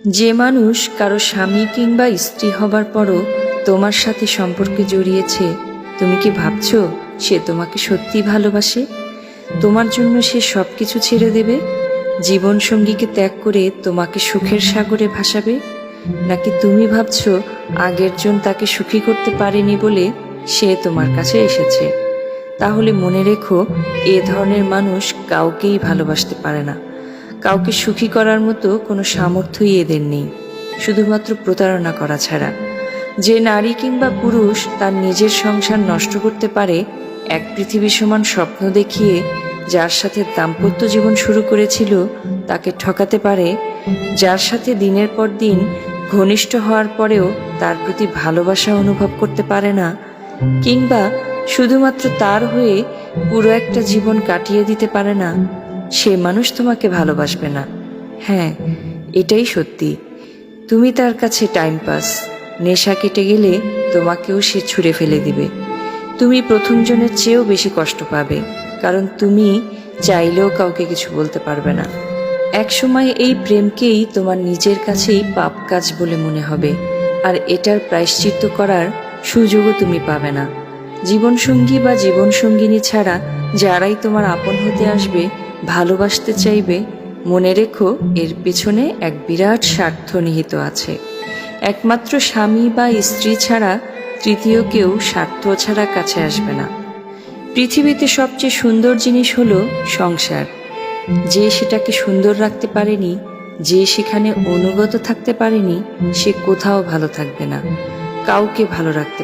যে মানুষ কারো স্বামী কিংবা স্ত্রী হবার পরও তোমার সাথে সম্পর্কে জড়িয়েছে, তুমি কি ভাবছো সে তোমাকে সত্যি ভালোবাসে? তোমার জন্য সে সব কিছু ছেড়ে দেবে, জীবনসঙ্গীকে ত্যাগ করে তোমাকে সুখের সাগরে ভাসাবে? নাকি তুমি ভাবছো আগের জন তাকে সুখী করতে পারেনি বলে সে তোমার কাছে এসেছে? তাহলে মনে রেখো, এ ধরনের মানুষ কাউকেই ভালোবাসতে পারে না। কাউকে সুখী করার মতো কোনো সামর্থ্যই এদের নেই, শুধুমাত্র প্রতারণা করা ছাড়া। যে নারী কিংবা পুরুষ তার নিজের সংসার নষ্ট করতে পারে এক পৃথিবী সমান স্বপ্ন দেখিয়ে, যার সাথে দাম্পত্য জীবন শুরু করেছিল তাকে ঠকাতে পারে, যার সাথে দিনের পর দিন ঘনিষ্ঠ হওয়ার পরেও তার প্রতি ভালোবাসা অনুভব করতে পারে না, কিংবা শুধুমাত্র তার হয়ে পুরো একটা জীবন কাটিয়ে দিতে পারে না, সে মানুষ তোমাকে ভালোবাসবে না। হ্যাঁ, এটাই সত্যি। তুমি তার কাছে টাইম পাস, নেশা কেটে গেলে তোমাকেও সে ছুঁড়ে ফেলে দিবে। তুমি প্রথম জনের চেয়েও বেশি কষ্ট পাবে, কারণ তুমি চাইলেও কাউকে কিছু বলতে পারবে না। একসময় এই প্রেমকেই তোমার নিজের কাছেই পাপ কাজ বলে মনে হবে, আর এটার প্রায়শ্চিত্ত করার সুযোগও তুমি পাবে না। জীবনসঙ্গী বা জীবনসঙ্গিনী ছাড়া যারাই তোমার আপন হতে আসবে, ভালোবাসতে চাইবে, মনে রেখো এর পেছনে এক বিরাট স্বার্থ নিহিত আছে। একমাত্র স্বামী বা স্ত্রী ছাড়া তৃতীয় কেউ স্বার্থ ছাড়া কাছে আসবে না। পৃথিবীতে সবচেয়ে সুন্দর জিনিস হলো সংসার। যে সেটাকে সুন্দর রাখতে পারেনি, যে সেখানে অনুগত থাকতে পারেনি, সে কোথাও ভালো থাকবে না, কাউকে ভালো রাখতে